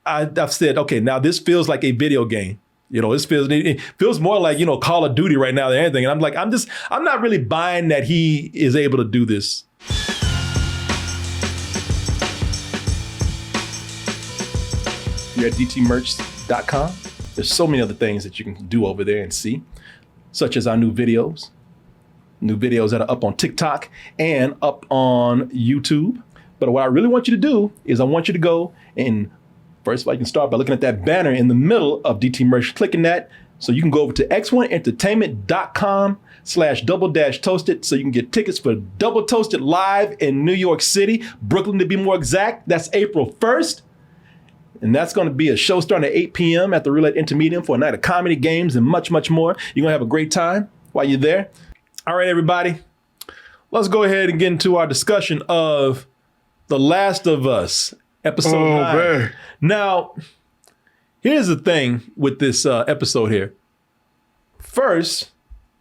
I've said, okay, now this feels like a video game. It feels more like, Call of Duty right now than anything. And I'm like, I'm not really buying that he is able to do this. You're at dtmerch.com. There's so many other things that you can do over there and see, such as our new videos that are up on TikTok and up on YouTube. But what I really want you to do is I want you to go and first of all, you can start by looking at that banner in the middle of DT Merch, clicking that. So you can go over to x1entertainment.com/double-toasted so you can get tickets for Double Toasted live in New York City, Brooklyn to be more exact. That's April 1st. And that's going to be a show starting at 8 p.m. at the Roulette Intermedium for a night of comedy, games, and much, much more. You're going to have a great time while you're there. All right, everybody. Let's go ahead and get into our discussion of The Last of Us, episode 9. Man. Now, here's the thing with this episode here. First,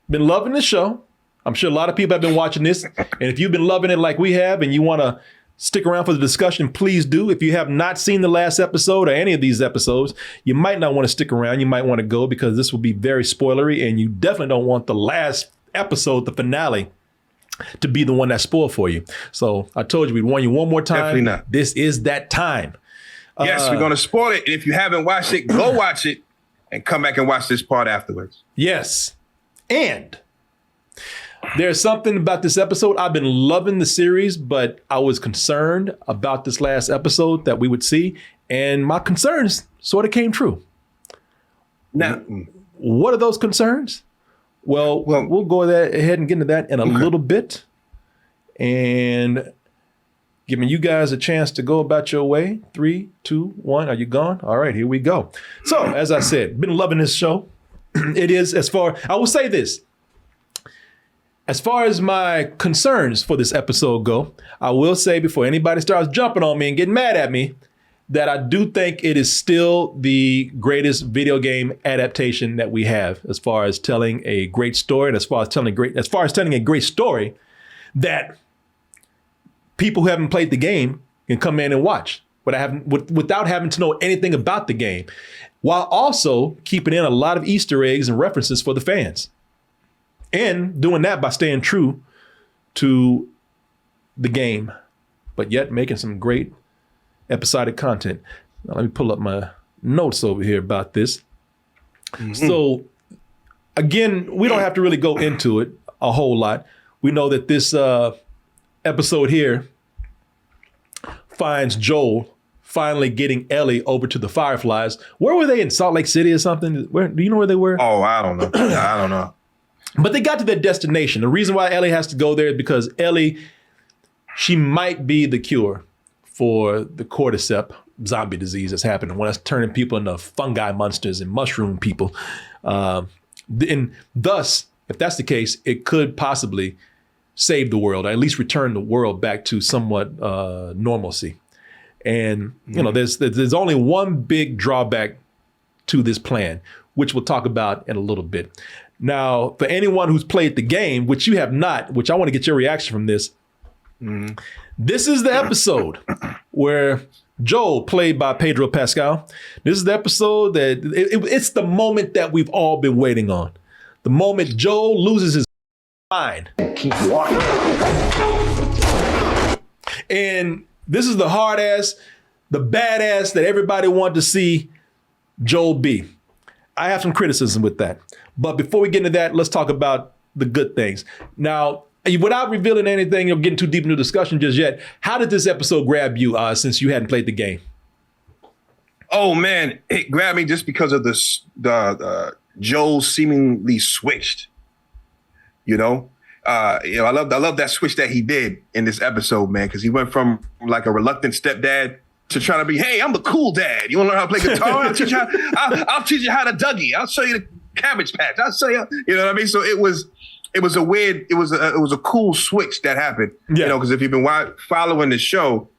been loving the show. I'm sure a lot of people have been watching this. And if you've been loving it like we have and you want to stick around for the discussion, please do. If you have not seen the last episode or any of these episodes, you might not want to stick around. You might want to go because this will be very spoilery, and you definitely don't want the last episode, the finale, to be the one that's spoiled for you. So I told you we'd warn you one more time. Definitely not. This is that time. Yes, we're going to spoil it. And if you haven't watched it, go watch it and come back and watch this part afterwards. Yes. And there's something about this episode. I've been loving the series, but I was concerned about this last episode that we would see. And my concerns sort of came true. Now, what are those concerns? Well, we'll go ahead and get into that in a little bit. And giving you guys a chance to go about your way. 3, 2, 1. Are you gone? All right, here we go. So, as I said, been loving this show. It is I will say this. As far as my concerns for this episode go, I will say before anybody starts jumping on me and getting mad at me, that I do think it is still the greatest video game adaptation that we have as far as telling a great story and as far as telling a great story that people who haven't played the game can come in and watch without having to know anything about the game, while also keeping in a lot of Easter eggs and references for the fans. And doing that by staying true to the game, but yet making some great episodic content. Now, let me pull up my notes over here about this. Mm-hmm. So, again, we don't have to really go into it a whole lot. We know that this episode here finds Joel finally getting Ellie over to the Fireflies. Where were they, in Salt Lake City or something? Do you know where they were? Oh, I don't know. I don't know. But they got to their destination. The reason why Ellie has to go there is because Ellie, she might be the cure for the cordyceps zombie disease that's happening when it's turning people into fungi monsters and mushroom people. And thus, if that's the case, it could possibly save the world, or at least return the world back to somewhat normalcy. And, there's only one big drawback to this plan, which we'll talk about in a little bit. Now, for anyone who's played the game, which you have not, which I want to get your reaction from this. Mm-hmm. This is the episode where Joel, played by Pedro Pascal, this is the episode that it's the moment that we've all been waiting on. The moment Joel loses his mind. Keep walking. And this is the hard ass, the badass that everybody wanted to see Joel be. I have some criticism with that. But before we get into that, let's talk about the good things. Now, without revealing anything or getting too deep into the discussion just yet, how did this episode grab you since you hadn't played the game? Oh, man, it grabbed me just because of the Joel seemingly switched. I love that switch that he did in this episode, man, because he went from like a reluctant stepdad to trying to be, hey, I'm the cool dad. You want to learn how to play guitar? I'll teach you how to Dougie. I'll show you the Cabbage Patch. I'll show you. You know what I mean? So it was a cool switch that happened. Yeah. Because if you've been following the show,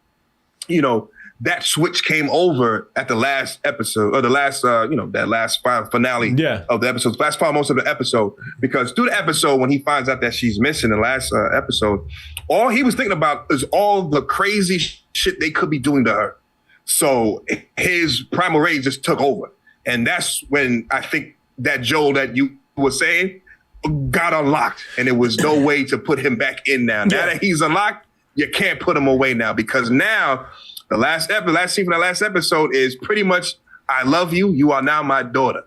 that switch came over at the last episode, or the last, that last finale of the episode, last part most of the episode. Because through the episode, when he finds out that she's missing, the last episode, all he was thinking about is all the crazy shit they could be doing to her. So his primal rage just took over. And that's when I think that Joel that you were saying got unlocked. And there was no way to put him back in now. Now that he's unlocked, you can't put him away now, because now the last scene from the last episode is pretty much, I love you. You are now my daughter.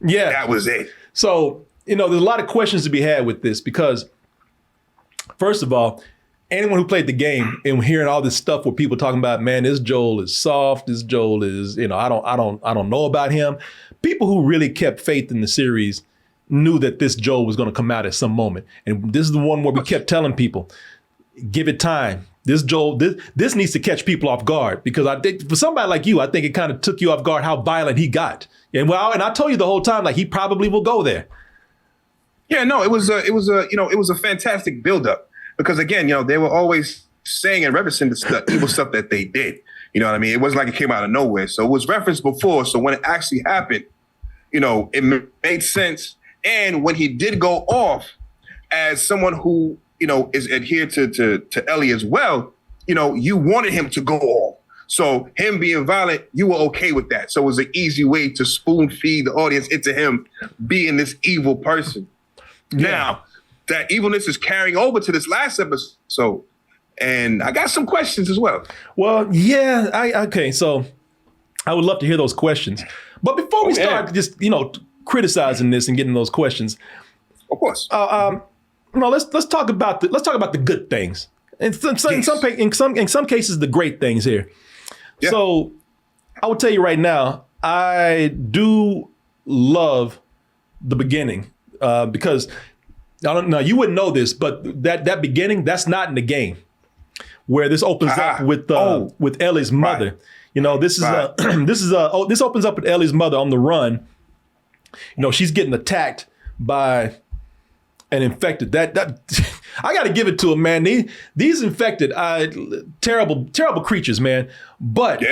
Yeah. That was it. So, there's a lot of questions to be had with this, because first of all, anyone who played the game and hearing all this stuff where people talking about, man, this Joel is soft, this Joel is, I don't know about him. People who really kept faith in the series knew that this Joel was going to come out at some moment. And this is the one where we kept telling people, give it time. This Joel, this needs to catch people off guard, because I think for somebody like you, I think it kind of took you off guard how violent he got. And I told you the whole time, like, he probably will go there. Yeah, no, it was a fantastic buildup, because again, they were always saying and referencing the evil stuff that they did. You know what I mean? It wasn't like it came out of nowhere. So it was referenced before. So when it actually happened, it made sense. And when he did go off, as someone who, is adhered to Ellie as well, you wanted him to go off. So him being violent, you were okay with that. So it was an easy way to spoon feed the audience into him being this evil person. Yeah. Now, that evilness is carrying over to this last episode. And I got some questions as well. Well, yeah, okay. So I would love to hear those questions. But before we start just, criticizing this and getting those questions, of course. Let's talk about the good things. In some cases, the great things here. Yeah. So I will tell you right now, I do love the beginning, because I don't know, you wouldn't know this, but that beginning, that's not in the game, where this opens up with Ellie's mother. Right. This opens up with Ellie's mother on the run. She's getting attacked by an infected. That I got to give it to him, man. These infected, terrible creatures, man. But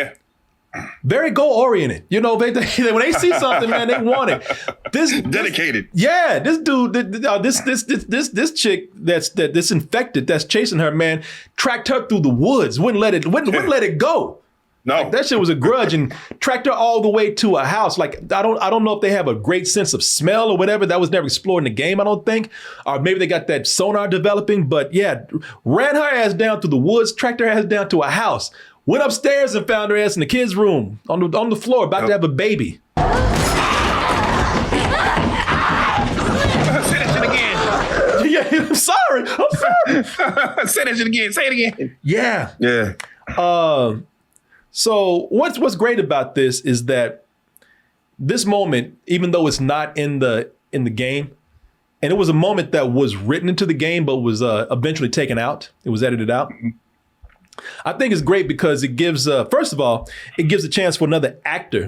very goal oriented. When they see something, man, they want it. This dedicated. This dude, this chick that's infected, that's chasing her, man, tracked her through the woods. Wouldn't let it go. No, like, that shit was a grudge, and tracked her all the way to a house. Like, I don't know if they have a great sense of smell or whatever. That was never explored in the game, I don't think. Or maybe they got that sonar developing. But yeah, ran her ass down through the woods, tracked her ass down to a house, went upstairs and found her ass in the kids' room on the floor, about to have a baby. Say that shit again. Yeah, I'm sorry. Say that shit again. Say it again. Yeah. Yeah. So what's great about this is that this moment, even though it's not in the game, and it was a moment that was written into the game but was eventually taken out, it was edited out. I think it's great because it gives, first of all, it gives a chance for another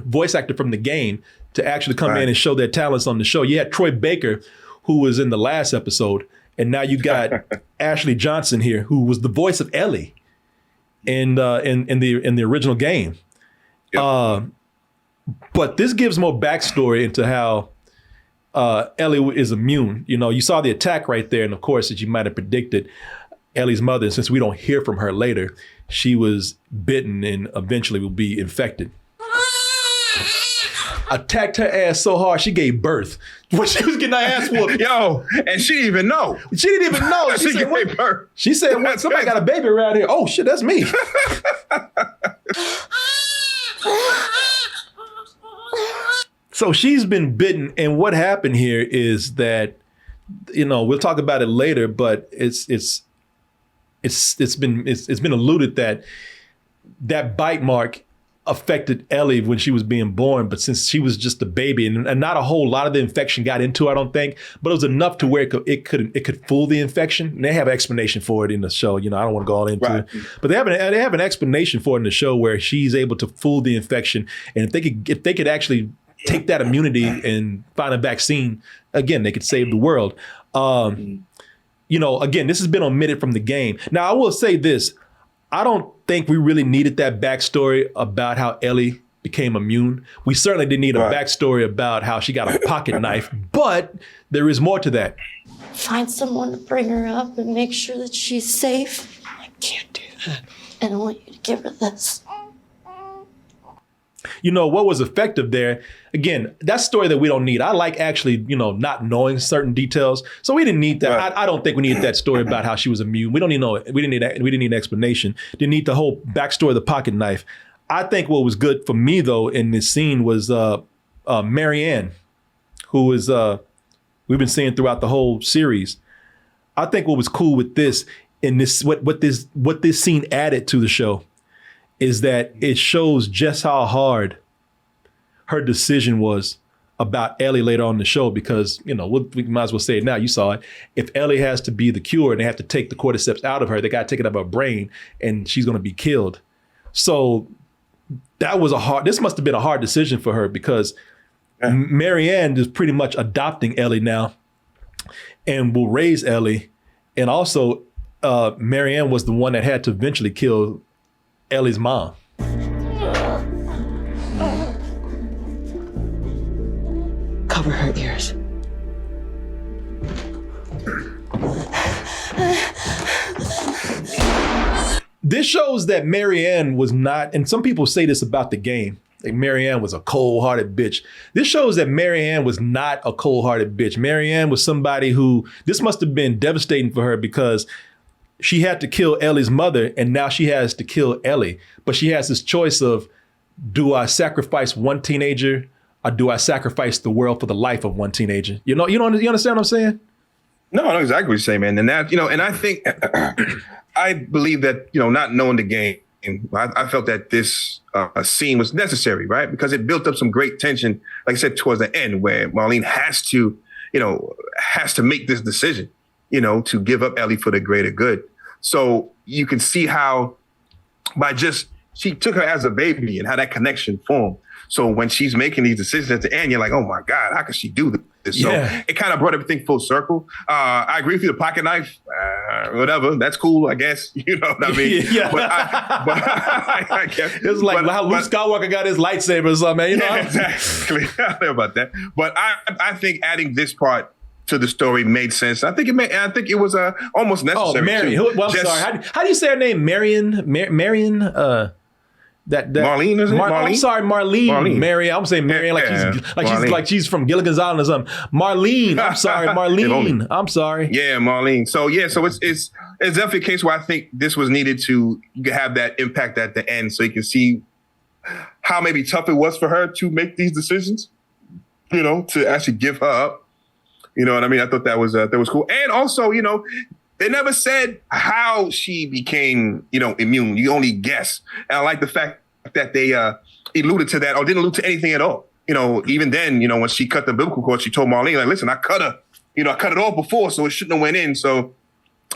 voice actor from the game, to actually come in and show their talents on the show. You had Troy Baker, who was in the last episode, and now you got Ashley Johnson here, who was the voice of Ellie in the original game. Yep. But this gives more backstory into how Ellie is immune. You saw the attack right there, and of course, as you might have predicted, Ellie's mother, since we don't hear from her later, she was bitten and eventually will be infected. Attacked her ass so hard she gave birth when she was getting her ass whooped. Yo, and she didn't even know. She didn't even know. She gave birth. She said, "What? Somebody got a baby around here." Oh shit, that's me. So she's been bitten, and what happened here is that, we'll talk about it later, but it's been alluded that bite mark affected Ellie when she was being born, but since she was just a baby, and not a whole lot of the infection got into her, I don't think, but it was enough to where it could fool the infection. And they have an explanation for it in the show. I don't want to go all into it, but they have an explanation for it in the show where she's able to fool the infection, and if they could actually take that immunity and find a vaccine, again, they could save the world. Again, this has been omitted from the game. Now, I will say this. I don't think we really needed that backstory about how Ellie became immune. We certainly didn't need a backstory about how she got a pocket knife, but there is more to that. Find someone to bring her up and make sure that she's safe. I can't do that. And I want you to give her this. You know, what was effective there, again, that's story that we don't need. I like actually, you know, not knowing certain details. So we didn't need that. Right. I don't think we needed that story about how she was immune. We don't need we didn't need that. We didn't need an explanation. Didn't need the whole backstory of the pocket knife. I think what was good for me though in this scene was Marianne, who is we've been seeing throughout the whole series. I think what was cool with this in this what this scene added to the show is that it shows just how hard her decision was about Ellie later on in the show, because, you know, we might as well say it now. You saw it. If Ellie has to be the cure and they have to take the cordyceps out of her, they got to take it out of her brain and she's going to be killed. So this must have been a hard decision for her, because Marianne is pretty much adopting Ellie now and will raise Ellie. And also Marianne was the one that had to eventually kill Ellie's mom. Cover her ears. This shows that Marianne was not, and some people say this about the game, like Marianne was a cold-hearted bitch. This shows that Marianne was not a cold-hearted bitch. Marianne was somebody who, this must have been devastating for her, because she had to kill Ellie's mother, and now she has to kill Ellie. But she has this choice of, do I sacrifice one teenager, or do I sacrifice the world for the life of one teenager? You understand what I'm saying? No, I know exactly what you're saying, man. And that, you know, and I think, I believe that, you know, not knowing the game, I felt that this scene was necessary, right? Because it built up some great tension, like I said, towards the end, where Marlene has to make this decision, you know, to give up Ellie for the greater good. So you can see how she took her as a baby and how that connection formed. So when she's making these decisions at the end, you're like, oh my God, how can she do this? So it kind of brought everything full circle. I agree with you, the pocket knife, whatever, that's cool, I guess. You know what I mean? Yeah. But I guess. It's like how Luke Skywalker got his lightsaber or something, you know? Yeah, exactly. I don't know about that. But I think adding this part to the story made sense. I think it was almost necessary. Oh, Marion. Well, I'm sorry. How do you say her name? Marion? Marlene, isn't it? Marlene? I'm sorry, Marlene. Marion. I'm saying Marion like she's from Gilligan's Island or something. Marlene. I'm sorry, Marlene. I'm sorry. Yeah, Marlene. So it's definitely a case where I think this was needed to have that impact at the end, so you can see how maybe tough it was for her to make these decisions. You know, to actually give her up. You know what I mean? I thought that was cool. And also, you know, they never said how she became, you know, immune. You only guess. And I like the fact that they alluded to that or didn't allude to anything at all. You know, even then, you know, when she cut the umbilical cord, she told Marlene, like, listen, I cut it off before, so it shouldn't have went in. So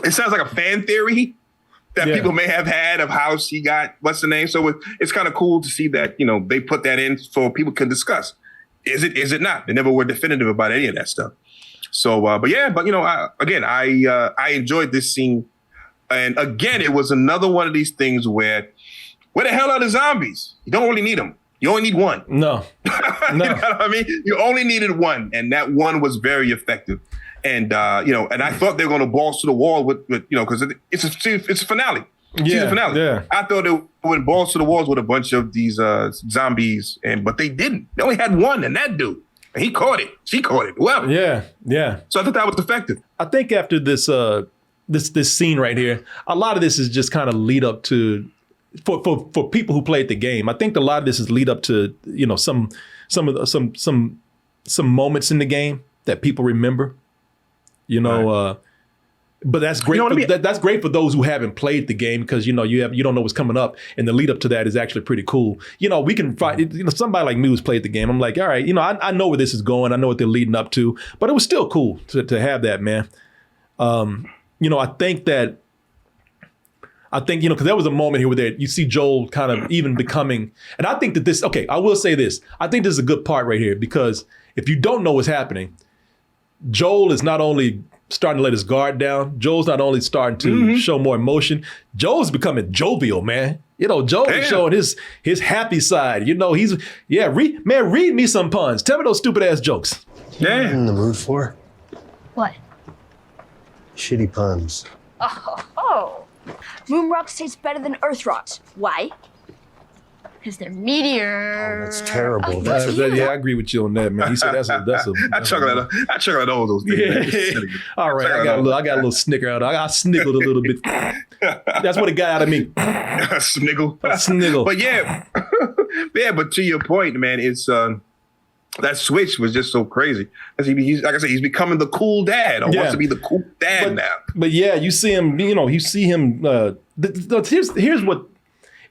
it sounds like a fan theory that people may have had of how she got, what's the name? So it's kind of cool to see that, you know, they put that in so people can discuss. Is it not? They never were definitive about any of that stuff. So, but you know, I enjoyed this scene. And again, it was another one of these things where the hell are the zombies? You don't really need them. You only need one. No. You know what I mean? You only needed one. And that one was very effective. And, you know, and I thought they were going to balls to the wall with you know, because it's a finale. Season finale. Yeah. I thought it went balls to the walls with a bunch of these zombies, but they didn't. They only had one, and that dude. And he caught it. She caught it. Whoever. Yeah. So I thought that was effective. I think after this this scene right here, a lot of this is just kind of lead up to for people who played the game. I think a lot of this is lead up to, you know, some moments in the game that people remember. You know, but that's great. You know what I mean? That's great for those who haven't played the game, because, you know, you don't know what's coming up, and the lead up to that is actually pretty cool. You know, we can find, you know, somebody like me who's played the game. I'm like, all right, you know, I know where this is going. I know what they're leading up to, but it was still cool to have that, man. You know, I think, you know, because there was a moment here where you see Joel kind of even becoming, and I think that I will say this. I think this is a good part right here, because if you don't know what's happening, Joel is not only starting to let his guard down. Joel's not only starting to show more emotion. Joel's becoming jovial, man. You know, Joel is showing his happy side. You know, read me some puns. Tell me those stupid ass jokes. Yeah. In the mood for What? shitty puns. Oh. Moon rocks taste better than earth rocks. Why? because they're meteors. That's terrible. Yeah, I agree with you on that, man. He said that's a I chuckle at all those things. Yeah. All right, I got a little snicker out. I sniggled a little bit. That's what it got out of me. Sniggle. A sniggle. But yeah, but to your point, man, it's that switch was just so crazy. He's like I said, he's becoming the cool dad, or wants to be the cool dad now. But yeah, you see him. Here's what.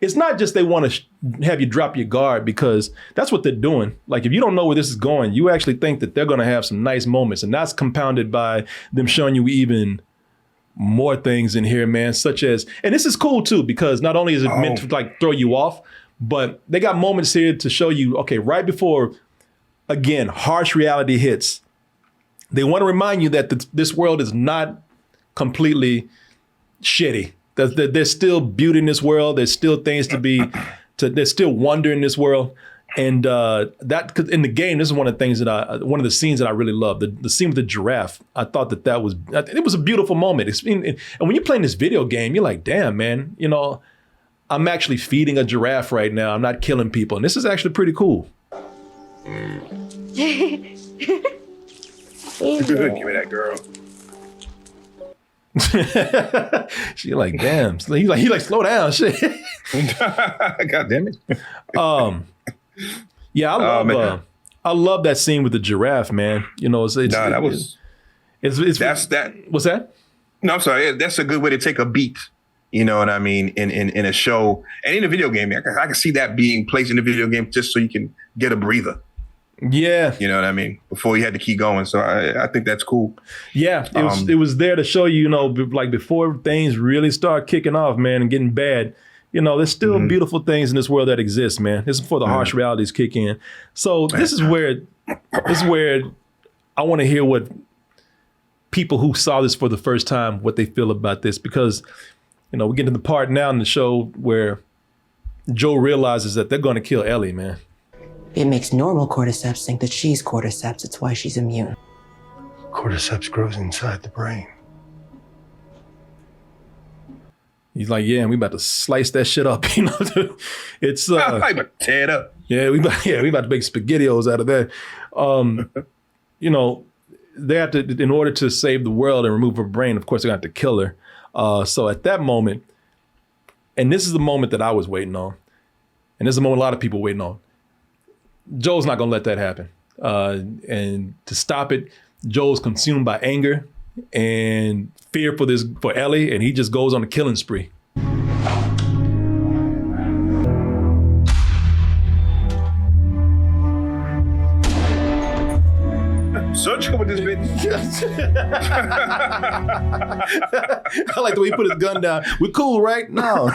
It's not just they want to have you drop your guard, because that's what they're doing. Like, if you don't know where this is going, you actually think that they're going to have some nice moments. And that's compounded by them showing you even more things in here, man, such as, and this is cool too, because not only is it meant to like throw you off, but they got moments here to show you, okay, right before, again, harsh reality hits, they want to remind you that this world is not completely shitty. There's still beauty in this world. There's still things there's still wonder in this world. And that, cause in the game, this is one of the things one of the scenes that I really love. The scene with the giraffe. I thought it was a beautiful moment. And when you're playing this video game, you're like, damn, man, I'm actually feeding a giraffe right now. I'm not killing people. And this is actually pretty cool. Give me that girl. She like, damn. He like slow down, shit. God damn it. Yeah, I love that scene with the giraffe, man. What's that? No, I'm sorry. That's a good way to take a beat. You know what I mean? In a show and in a video game, I can see that being placed in a video game just so you can get a breather. Yeah. You know what I mean? Before you had to keep going. So I think that's cool. Yeah. It was there to show you, like before things really start kicking off, man, and getting bad, there's still beautiful things in this world that exist, man. This is before the harsh realities kick in. So this is where I want to hear what people who saw this for the first time, what they feel about this, because, we're getting to the part now in the show where Joe realizes that they're going to kill Ellie, man. It makes normal cordyceps think that she's cordyceps. It's why she's immune. Cordyceps grows inside the brain. He's like, yeah, and we about to slice that shit up. It's I'm about to tear it up. Yeah, we about to make SpaghettiOs out of that. They have to, in order to save the world and remove her brain, of course, they're gonna have to kill her. So at that moment, and this is the moment that I was waiting on, and this is the moment a lot of people waiting on. Joel's not gonna let that happen. And to stop it, Joel's consumed by anger and fear for Ellie, and he just goes on a killing spree. Search with this bit. I like the way he put his gun down. We're cool, right? No.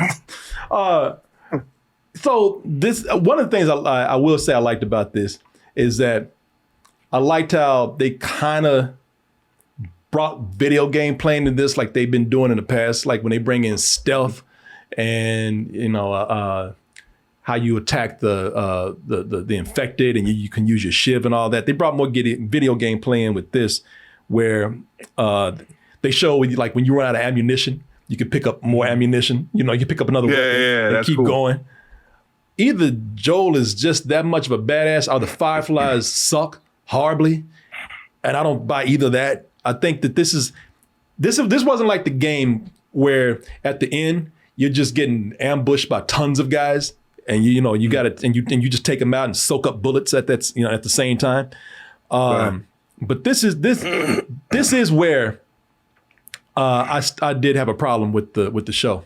So this, one of the things I will say I liked about this is that I liked how they kind of brought video game playing to this, like they've been doing in the past, like when they bring in stealth and how you attack the infected, and you can use your shiv and all that. They brought more video game playing with this, where they show like when you run out of ammunition, you can pick up more ammunition. You can pick up another weapon and keep going. Either Joel is just that much of a badass, or the Fireflies suck horribly, and I don't buy either of that. I think that this wasn't like the game where at the end you're just getting ambushed by tons of guys, and you got it, and you just take them out and soak up bullets at that at the same time. But this is where I did have a problem with the show.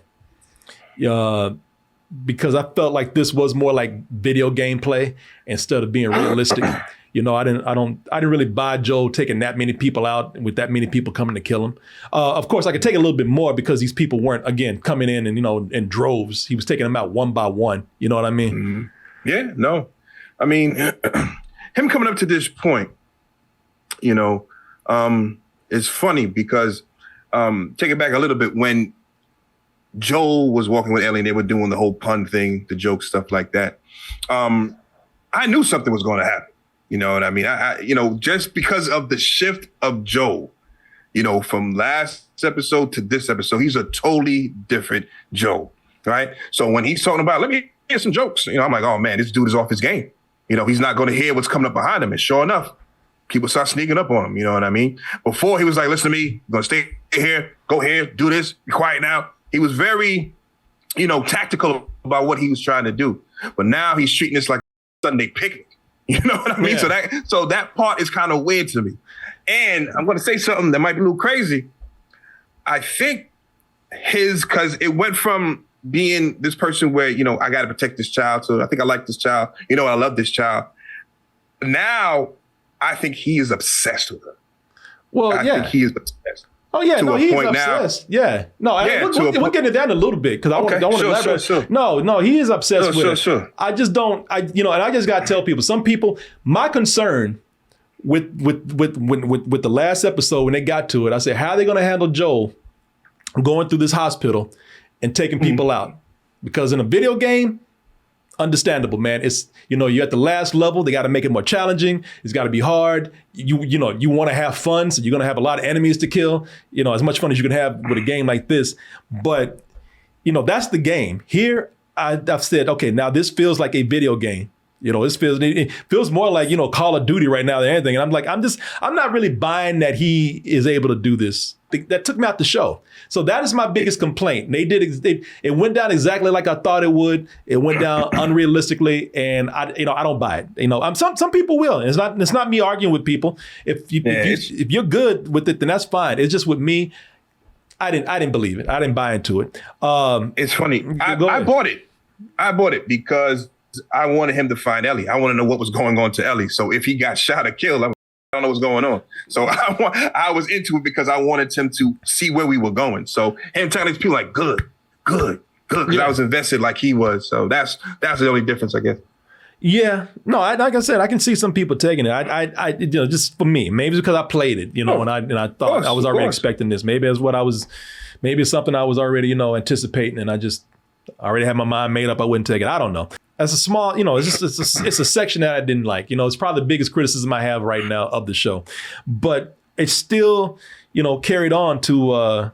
Because I felt like this was more like video game play instead of being realistic. I didn't really buy Joel taking that many people out with that many people coming to kill him. Of course, I could take a little bit more because these people weren't, again, coming in and in droves. He was taking them out one by one. You know what I mean? Mm-hmm. Yeah, no. I mean, him coming up to this point, it's funny because take it back a little bit when Joel was walking with Ellie and they were doing the whole pun thing, the joke stuff like that. I knew something was going to happen. You know what I mean? I just because of the shift of Joel, from last episode to this episode, he's a totally different Joel, right? So when he's talking about, let me some jokes. I'm like, oh man, this dude is off his game. He's not going to hear what's coming up behind him. And sure enough, people start sneaking up on him. You know what I mean? Before he was like, listen to me, I'm going to stay here, go here, do this, be quiet now. He was very, tactical about what he was trying to do. But now he's treating this like a Sunday picnic. You know what I mean? Yeah. So that part is kind of weird to me. And I'm going to say something that might be a little crazy. I think because it went from being this person where, I got to protect this child. So I think I like this child. I love this child. Now, I think he is obsessed with her. Well, I think he is obsessed. Oh, yeah. To a he's point obsessed. now. Yeah. No, we'll get into that in a little bit because I want to elaborate. Sure. No, he is obsessed with her. Sure. I just don't, and I just got to tell people, some people, my concern with the last episode when they got to it, I said, how are they going to handle Joel going through this hospital and taking people out? Because in a video game, understandable, man. It's, you're at the last level. They got to make it more challenging. It's got to be hard. You want to have fun. So you're going to have a lot of enemies to kill, as much fun as you can have with a game like this. But, that's the game. Here, I've said, okay, now this feels like a video game. It feels more like, Call of Duty right now than anything. And I'm like, I'm not really buying that he is able to do this. That took me out the show. So that is my biggest complaint. It went down exactly like I thought it would. It went down unrealistically, and I don't buy it. Some people will. It's not me arguing with people. If you're good with it, then that's fine. It's just with me, I didn't believe it. I didn't buy into it. It's funny. I bought it. I bought it because I wanted him to find Ellie. I want to know what was going on to Ellie. So if he got shot or killed, I don't know what's going on. So I was into it because I wanted him to see where we were going. So him telling these people like, good. Because I was invested like he was. So that's the only difference, I guess. Yeah. No, like I said, I can see some people taking it. I just for me, maybe it's because I played it, and I thought I was already expecting this. Maybe it's something I was already, anticipating, and I already had my mind made up. I wouldn't take it. I don't know. As a small, it's a section that I didn't like. It's probably the biggest criticism I have right now of the show, but it's still, carried on to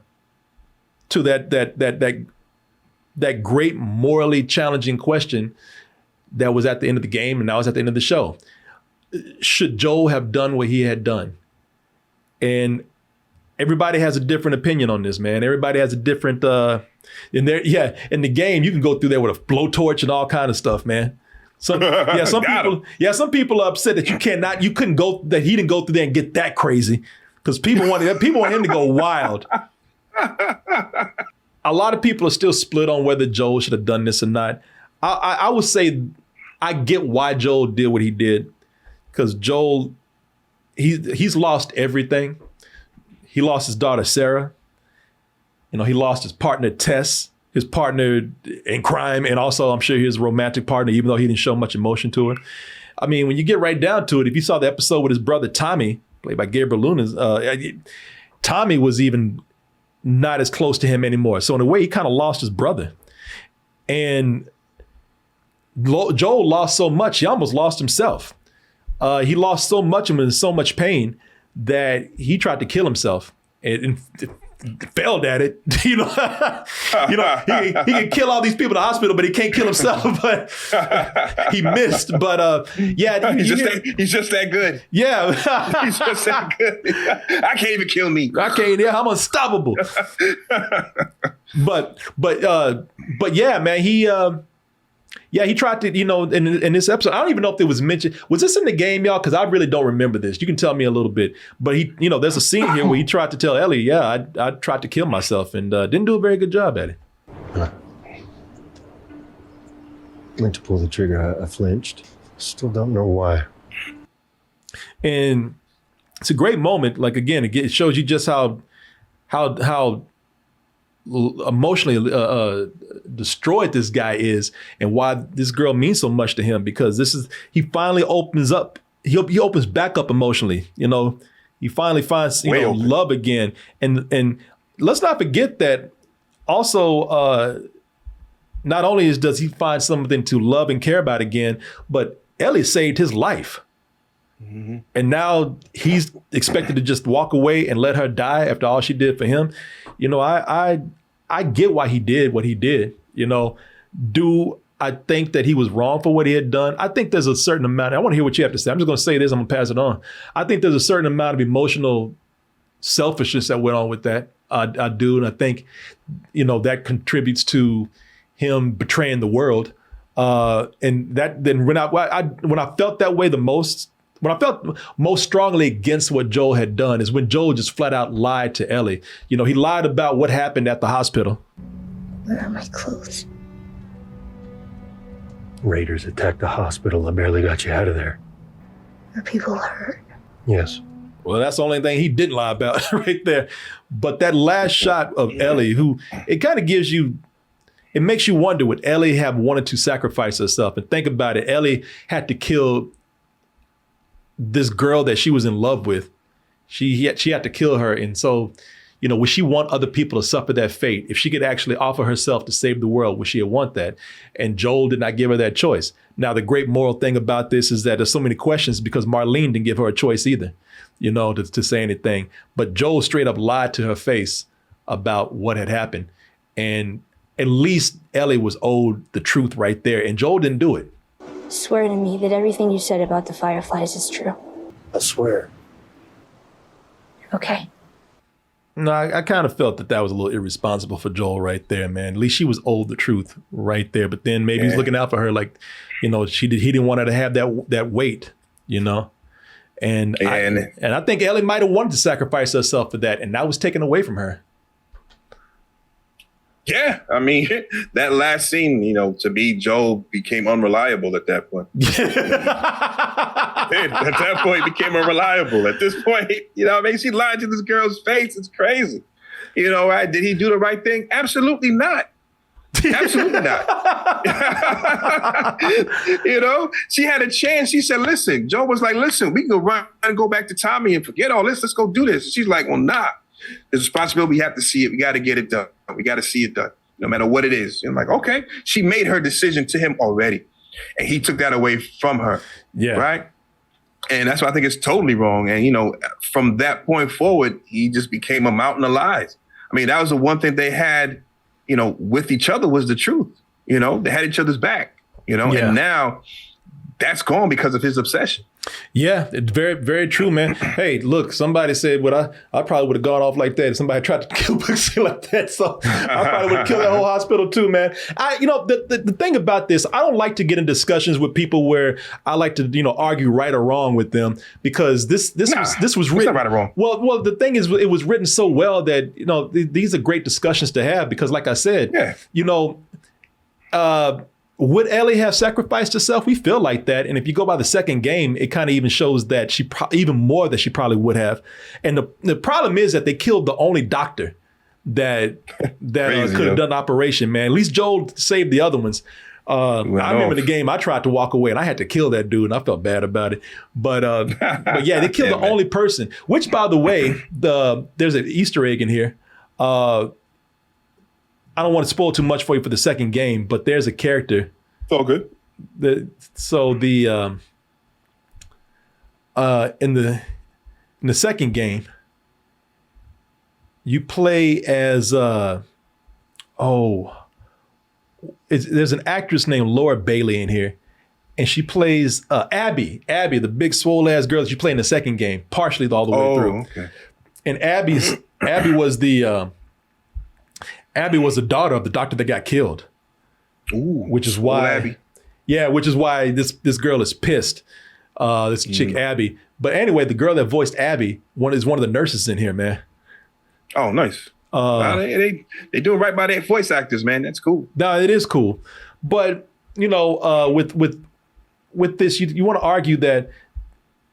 that great morally challenging question that was at the end of the game and now it's at the end of the show. Should Joel have done what he had done? And everybody has a different opinion on this, man. Everybody has a different. In the game, you can go through there with a blowtorch and all kind of stuff, man. Some people are upset that he didn't go through there and get that crazy because people want him to go wild. A lot of people are still split on whether Joel should have done this or not. I would say I get why Joel did what he did because Joel, he's lost everything. He lost his daughter, Sarah. He lost his partner, Tess, his partner in crime, and also I'm sure his romantic partner, even though he didn't show much emotion to her. I mean, when you get right down to it, if you saw the episode with his brother, Tommy, played by Gabriel Luna, Tommy was even not as close to him anymore. So in a way, he kind of lost his brother. And Joel lost so much, he almost lost himself. He lost so much and in so much pain that he tried to kill himself and failed at it. He can kill all these people in the hospital, but he can't kill himself. But he missed. But he's just that good. Yeah, he's just that good. I can't even kill me. I can't. Yeah, I'm unstoppable. but yeah, man. He tried to, in this episode, I don't even know if it was mentioned. Was this in the game, y'all? Because I really don't remember this. You can tell me a little bit. But there's a scene here where he tried to tell Ellie, I tried to kill myself and didn't do a very good job at it. I went to pull the trigger. I flinched. Still don't know why. And it's a great moment. Like, again, it shows you just how emotionally destroyed this guy is and why this girl means so much to him, because he finally opens up. He opens back up emotionally. He finally finds love again. And let's not forget that also not only does he find something to love and care about again, but Ellie saved his life. Mm-hmm. And now he's expected to just walk away and let her die after all she did for him. I get why he did what he did. Do I think that he was wrong for what he had done. I think there's a certain amount. I want to hear what you have to say. I'm just going to say this. I'm going to pass it on. I think there's a certain amount of emotional selfishness that went on with that. I do. And I think, that contributes to him betraying the world. And that then when I felt that way the most, when I felt most strongly against what Joel had done is when Joel just flat out lied to Ellie. He lied about what happened at the hospital. Where are my clothes? Raiders attacked the hospital. I barely got you out of there. Are people hurt? Yes. Well, that's the only thing he didn't lie about right there. But that last shot of Ellie, who it kind of gives you, it makes you wonder would Ellie have wanted to sacrifice herself? And think about it. Ellie had to kill this girl that she was in love with. She had to kill her. And so, would she want other people to suffer that fate? If she could actually offer herself to save the world, would she want that? And Joel did not give her that choice. Now, the great moral thing about this is that there's so many questions because Marlene didn't give her a choice either, to say anything. But Joel straight up lied to her face about what had happened. And at least Ellie was owed the truth right there. And Joel didn't do it. Swear to me that everything you said about the Fireflies is true. I swear. Okay. No, I kind of felt that was a little irresponsible for Joel right there, man. At least she was owed the truth right there. But then maybe he's looking out for her like, he didn't want her to have that weight, And I think Ellie might have wanted to sacrifice herself for that. And that was taken away from her. Yeah, I mean, that last scene, to me, Joel became unreliable at that point. At that point, he became unreliable. At this point, she lied to this girl's face. It's crazy. Right? Did he do the right thing? Absolutely not. Absolutely not. She had a chance. She said, listen, Joel was like, listen, we can go run and go back to Tommy and forget all this. Let's go do this. She's like, well, nah. There's a responsibility. We have to see it. We got to get it done. We got to see it done, no matter what it is. And I'm like, okay. She made her decision to him already. And he took that away from her. Yeah. Right? And that's why I think it's totally wrong. And, from that point forward, he just became a mountain of lies. I mean, that was the one thing they had, with each other was the truth. They had each other's back, and now that's gone because of his obsession. Yeah, it's very, very true, man. Hey, look, somebody said, I probably would have gone off like that if somebody tried to kill Bugsy like that. So I probably would have killed that whole hospital too, man. The thing about this, I don't like to get in discussions with people where I like to, argue right or wrong with them because this was written. It's not right or wrong. Well, the thing is, it was written so well that, these are great discussions to have because like I said, would Ellie have sacrificed herself? We feel like that. And if you go by the second game, it kind of even shows that she probably would have. And the problem is that they killed the only doctor that could have done the operation, man. At least Joel saved the other ones. I remember the game, I tried to walk away and I had to kill that dude and I felt bad about it. But yeah, they killed the only person, which by the way, there's an Easter egg in here. I don't want to spoil too much for you for the second game, but there's a character. It's all good. In the second game, you play as there's an actress named Laura Bailey in here, and she plays Abby, the big swole ass girl that you play in the second game, partially all the way through. Okay. And Abby was the daughter of the doctor that got killed. Ooh, which is why Abby. Yeah, which is why this girl is pissed. This chick Abby. But anyway, the girl that voiced Abby is one of the nurses in here, man. Oh, nice. They do it right by their voice actors, man. That's cool. No, it is cool. But with this, you want to argue that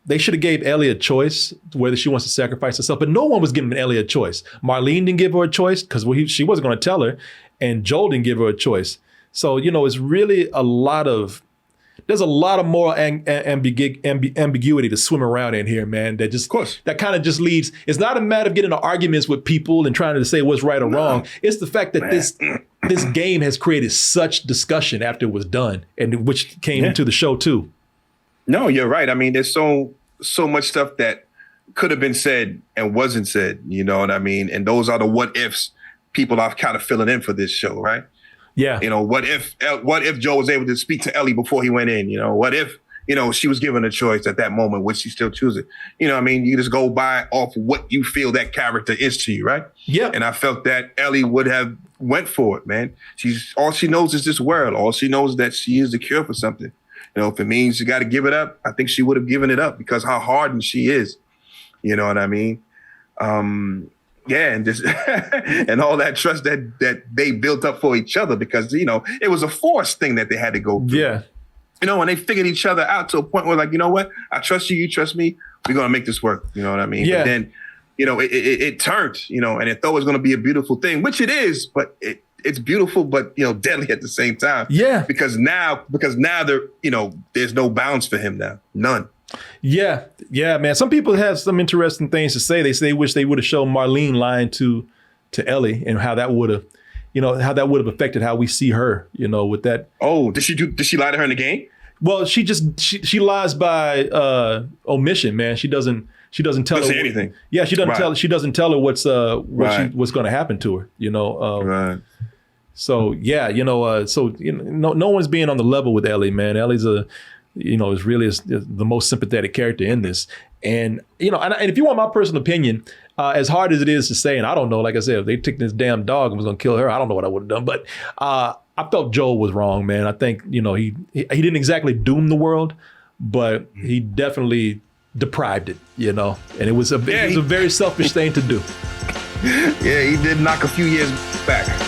they should have gave Ellie a choice whether she wants to sacrifice herself, but no one was giving Ellie a choice. Marlene didn't give her a choice because she wasn't going to tell her, and Joel didn't give her a choice. So, it's really there's a lot of moral ambiguity to swim around in here, man. That kind of just leaves. It's not a matter of getting into arguments with people and trying to say what's right or wrong. It's the fact that this game has created such discussion after it was done, and which came into the show too. No, you're right. I mean, there's so much stuff that could have been said and wasn't said. You know what I mean? And those are the what ifs people are kind of filling in for this show, right? Yeah. You know, what if Joe was able to speak to Ellie before he went in? You know, what if, you know, she was given a choice at that moment, would she still choose it? You know what I mean? You just go by off what you feel that character is to you, right? Yeah. And I felt that Ellie would have went for it, man. All she knows is this world. All she knows is that she is the cure for something. You know, if it means you got to give it up, I think she would have given it up because how hardened she is. You know what I mean? Yeah, and just and all that trust that they built up for each other because, you know, it was a forced thing that they had to go through. Yeah. You know, and they figured each other out to a point where, like, you know what? I trust you, you trust me. We're going to make this work. You know what I mean? Yeah. But then, you know, it turned, you know, and it thought it was going to be a beautiful thing, which it is, but it's beautiful, but, you know, deadly at the same time. Yeah. Because now there, you know, there's no bounds for him now. None. Yeah. Yeah, man. Some people have some interesting things to say. They say they wish they would have shown Marlene lying to Ellie and how that would have, you know, how that would have affected how we see her, you know, with that. Oh, did she lie to her in the game? Well, she lies by omission, man. She doesn't tell her say anything. Yeah, she doesn't Right. she doesn't tell her what's Right. what's going to happen to her, you know. Right. So yeah, you know, so you know, no one's being on the level with Ellie, man. Ellie's is really the most sympathetic character in this, and you know, and if you want my personal opinion, as hard as it is to say, and I don't know, like I said, if they took this damn dog and was gonna kill her, I don't know what I would have done, but I felt Joel was wrong, man. I think, you know, he didn't exactly doom the world, but he definitely deprived it, you know, and it was a very selfish thing to do. Yeah, he did knock a few years back.